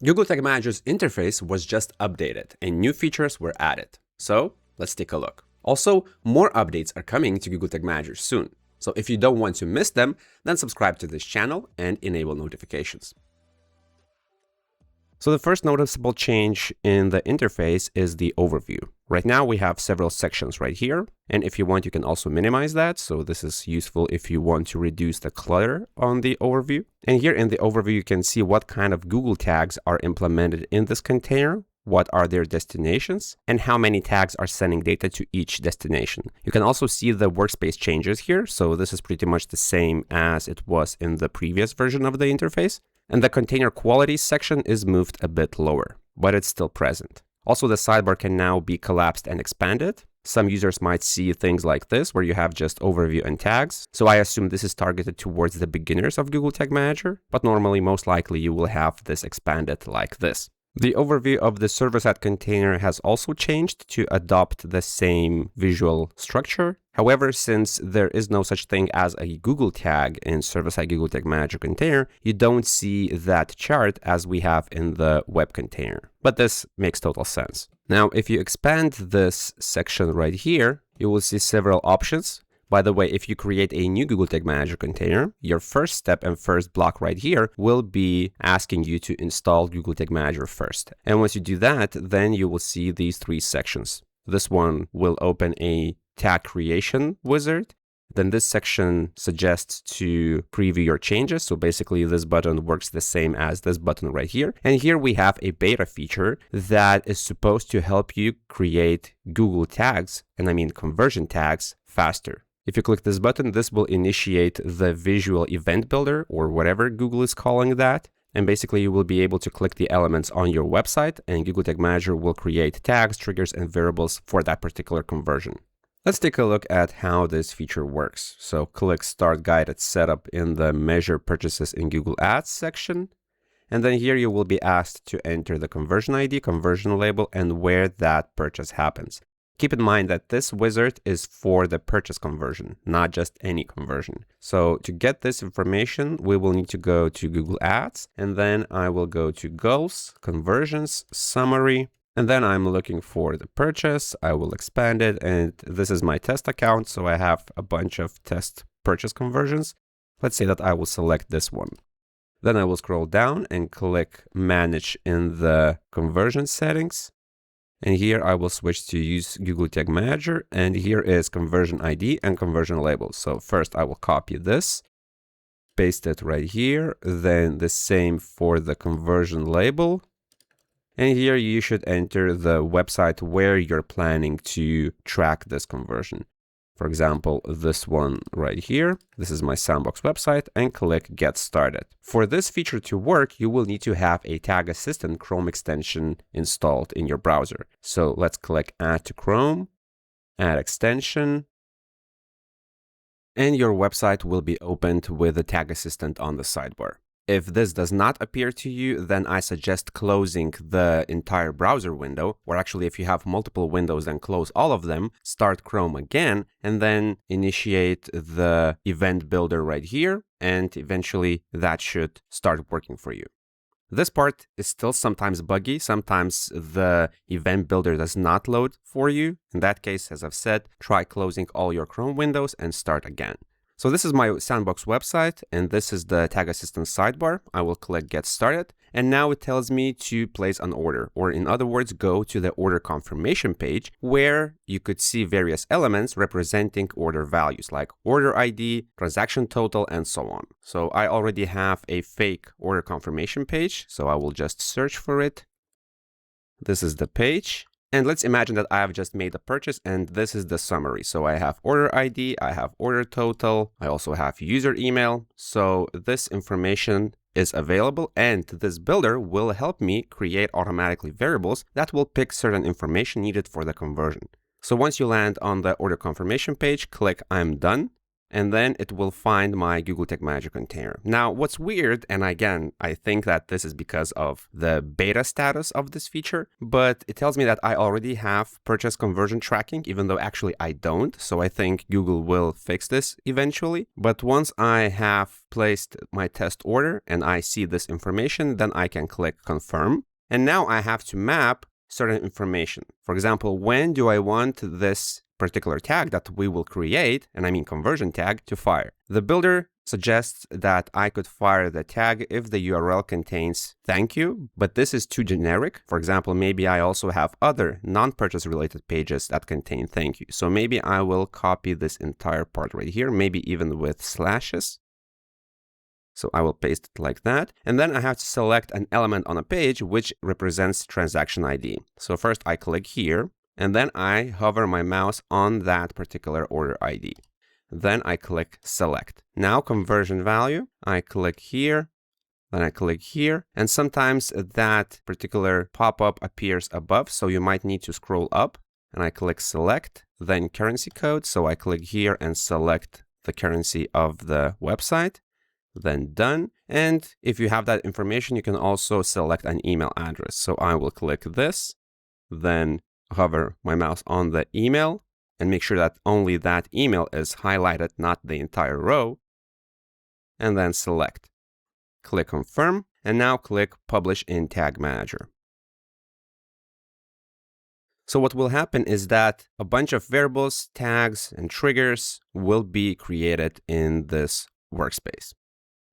Google Tag Manager's interface was just updated and new features were added. So let's take a look. Also, more updates are coming to Google Tag Manager soon. So if you don't want to miss them, then subscribe to this channel and enable notifications. So the first noticeable change in the interface is the overview. Right now we have several sections right here. And if you want, you can also minimize that. So this is useful if you want to reduce the clutter on the overview. And here in the overview, you can see what kind of Google tags are implemented in this container, what are their destinations, and how many tags are sending data to each destination. You can also see the workspace changes here. So this is pretty much the same as it was in the previous version of the interface. And the container quality section is moved a bit lower, but it's still present. Also, the sidebar can now be collapsed and expanded. Some users might see things like this, where you have just overview and tags. So I assume this is targeted towards the beginners of Google Tag Manager, but normally, most likely, you will have this expanded like this. The overview of the server-side container has also changed to adopt the same visual structure. However, since there is no such thing as a Google tag in server-side Google Tag Manager container, you don't see that chart as we have in the web container. But this makes total sense. Now, if you expand this section right here, you will see several options. By the way, if you create a new Google Tag Manager container, your first step and first block right here will be asking you to install Google Tag Manager first. And once you do that, then you will see these three sections. This one will open a tag creation wizard. Then this section suggests to preview your changes. So basically this button works the same as this button right here. And here we have a beta feature that is supposed to help you create Google tags, and I mean conversion tags, faster. If you click this button, this will initiate the visual event builder, or whatever Google is calling that. And basically you will be able to click the elements on your website and Google Tag Manager will create tags, triggers, and variables for that particular conversion. Let's take a look at how this feature works. So click Start Guided Setup in the Measure Purchases in Google Ads section. And then here you will be asked to enter the conversion ID, conversion label, and where that purchase happens. Keep in mind that this wizard is for the purchase conversion, not just any conversion. So to get this information, we will need to go to Google Ads, and then I will go to Goals, Conversions, Summary, and then I'm looking for the purchase. I will expand it, and this is my test account, so I have a bunch of test purchase conversions. Let's say that I will select this one. Then I will scroll down and click Manage in the conversion settings. And here I will switch to use Google Tag Manager, and here is conversion ID and conversion label. So first I will copy this, paste it right here, then the same for the conversion label. And here you should enter the website where you're planning to track this conversion. For example, this one right here, this is my Sandbox website, and click Get Started. For this feature to work, you will need to have a Tag Assistant Chrome extension installed in your browser. So let's click Add to Chrome, Add Extension, and your website will be opened with the Tag Assistant on the sidebar. If this does not appear to you, then I suggest closing the entire browser window, or actually if you have multiple windows, then close all of them, start Chrome again, and then initiate the event builder right here, and eventually that should start working for you. This part is still sometimes buggy. Sometimes the event builder does not load for you. In that case, as I've said, try closing all your Chrome windows and start again. So this is my Sandbox website, and this is the Tag Assistant sidebar. I will click Get Started, and now it tells me to place an order, or in other words, go to the order confirmation page, where you could see various elements representing order values, like order ID, transaction total, and so on. So I already have a fake order confirmation page, so I will just search for it. This is the page. And let's imagine that I have just made a purchase, and this is the summary. So I have order ID, I have order total, I also have user email. So this information is available, and this builder will help me create automatically variables that will pick certain information needed for the conversion. So once you land on the order confirmation page, click I'm done. and then it will find my Google Tag Manager container. Now, what's weird, and again, I think that this is because of the beta status of this feature, but it tells me that I already have purchase conversion tracking, even though actually I don't. So I think Google will fix this eventually. But once I have placed my test order and I see this information, then I can click confirm. And now I have to map certain information. For example, when do I want this particular tag that we will create, and I mean conversion tag, to fire? The builder suggests that I could fire the tag if the URL contains thank you, but this is too generic. For example, maybe I also have other non-purchase related pages that contain thank you. So maybe I will copy this entire part right here, maybe even with slashes. So I will paste it like that. And then I have to select an element on a page which represents transaction ID. So first I click here, and then I hover my mouse on that particular order ID. Then I click select. Now conversion value, I click here, then I click here, and sometimes that particular pop-up appears above, so you might need to scroll up, and I click select, then currency code. So I click here and select the currency of the website. Then done. And if you have that information, you can also select an email address. So I will click this, then hover my mouse on the email and make sure that only that email is highlighted, not the entire row. And then select. Click confirm, and now click publish in Tag Manager. So what will happen is that a bunch of variables, tags, and triggers will be created in this workspace.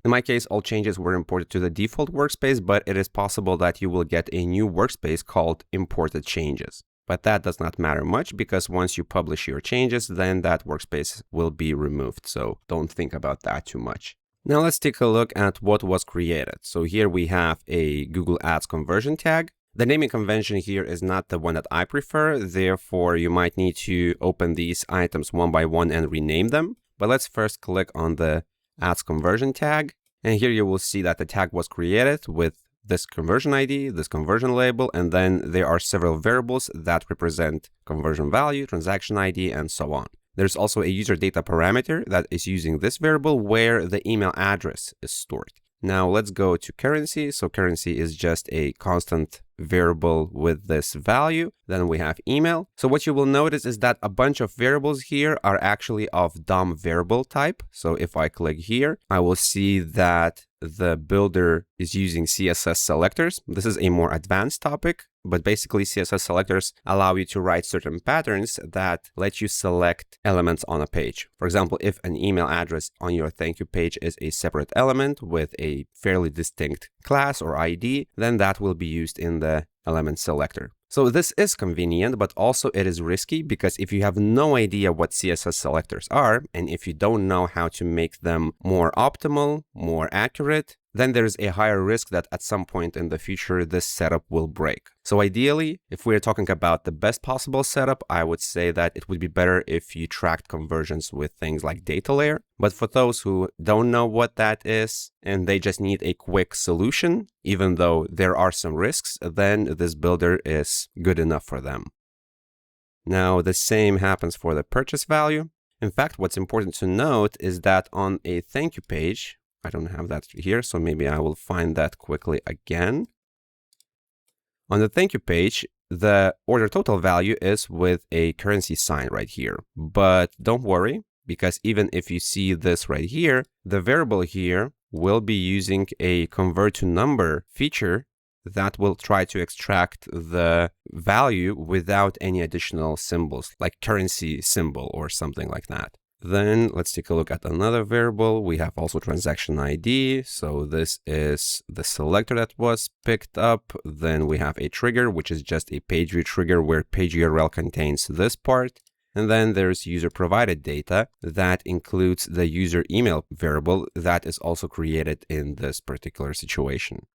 In my case, all changes were imported to the default workspace, but it is possible that you will get a new workspace called imported changes. But that does not matter much because once you publish your changes, then that workspace will be removed. So don't think about that too much. Now let's take a look at what was created. So here we have a Google Ads conversion tag. The naming convention here is not the one that I prefer. Therefore, you might need to open these items one by one and rename them. But let's first click on the Ads conversion tag. And here you will see that the tag was created with this conversion ID, this conversion label, and then there are several variables that represent conversion value, transaction ID, and so on. There's also a user data parameter that is using this variable where the email address is stored. Now let's go to currency. So currency is just a constant variable with this value. Then we have email. So what you will notice is that a bunch of variables here are actually of DOM variable type. So if I click here, I will see that the builder is using CSS selectors. This is a more advanced topic, but basically CSS selectors allow you to write certain patterns that let you select elements on a page. For example, if an email address on your thank you page is a separate element with a fairly distinct class or ID, then that will be used in the element selector. So this is convenient, but also it is risky because if you have no idea what CSS selectors are, and if you don't know how to make them more optimal, more accurate, then there's a higher risk that at some point in the future, this setup will break. So ideally, if we're talking about the best possible setup, I would say that it would be better if you tracked conversions with things like data layer. But for those who don't know what that is, and they just need a quick solution, even though there are some risks, then this builder is good enough for them. Now, the same happens for the purchase value. In fact, what's important to note is that on a thank you page, I don't have that here, so maybe I will find that quickly again. On the thank you page, the order total value is with a currency sign right here. But don't worry, because even if you see this right here, the variable here will be using a convert to number feature that will try to extract the value without any additional symbols, like currency symbol or something like that. Then let's take a look at another variable. We have also transaction ID. So this is the selector that was picked up. Then we have a trigger, which is just a page view trigger where page URL contains this part. And then there's user provided data that includes the user email variable that is also created in this particular situation.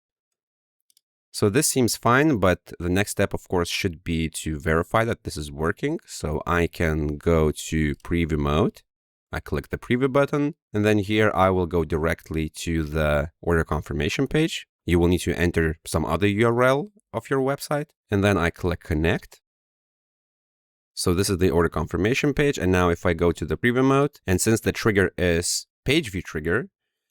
So this seems fine, but the next step, of course, should be to verify that this is working. So I can go to preview mode. I click the preview button, and then here I will go directly to the order confirmation page. You will need to enter some other URL of your website, and then I click connect. So this is the order confirmation page. And now if I go to the preview mode, and since the trigger is page view trigger,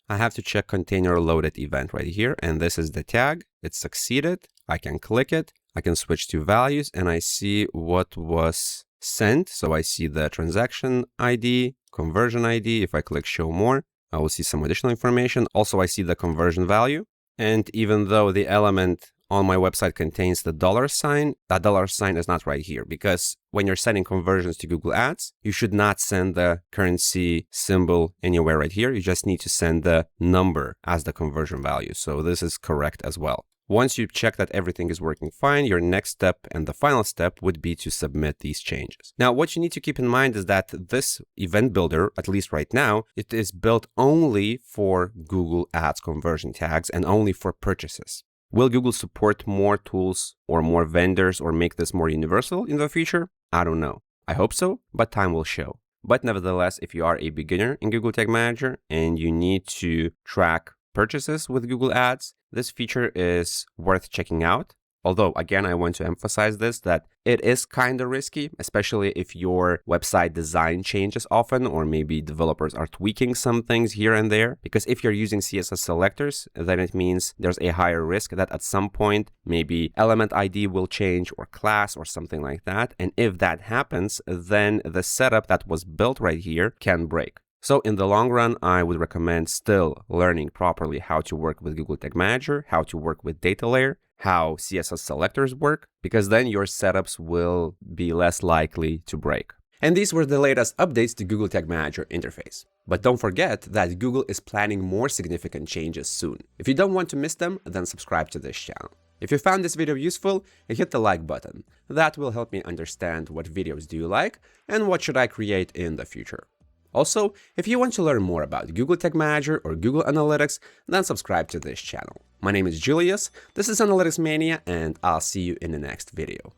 I have to check container loaded event right here. And this is the tag. It succeeded. I can click it. I can switch to values and I see what was sent. So I see the transaction ID, conversion ID. If I click show more, I will see some additional information. Also, I see the conversion value. And even though the element on my website contains the $sign, that $sign is not right here, because when you're sending conversions to Google Ads, you should not send the currency symbol anywhere right here. You just need to send the number as the conversion value. So this is correct as well. Once you check that everything is working fine, your next step and the final step would be to submit these changes. Now, what you need to keep in mind is that this event builder, at least right now, it is built only for Google Ads conversion tags and only for purchases. Will Google support more tools or more vendors or make this more universal in the future? I don't know. I hope so, but time will show. But nevertheless, if you are a beginner in Google Tag Manager and you need to track purchases with Google Ads, this feature is worth checking out. Although, again, I want to emphasize this, that it is kind of risky, especially if your website design changes often, or maybe developers are tweaking some things here and there. Because if you're using CSS selectors, then it means there's a higher risk that at some point, maybe element ID will change or class or something like that. And if that happens, then the setup that was built right here can break. So in the long run, I would recommend still learning properly how to work with Google Tag Manager, how to work with data layer, how CSS selectors work, because then your setups will be less likely to break. And these were the latest updates to Google Tag Manager interface. But don't forget that Google is planning more significant changes soon. If you don't want to miss them, then subscribe to this channel. If you found this video useful, hit the like button. That will help me understand what videos do you like and what should I create in the future. Also, if you want to learn more about Google Tag Manager or Google Analytics, then subscribe to this channel. My name is Julius, this is Analytics Mania, and I'll see you in the next video.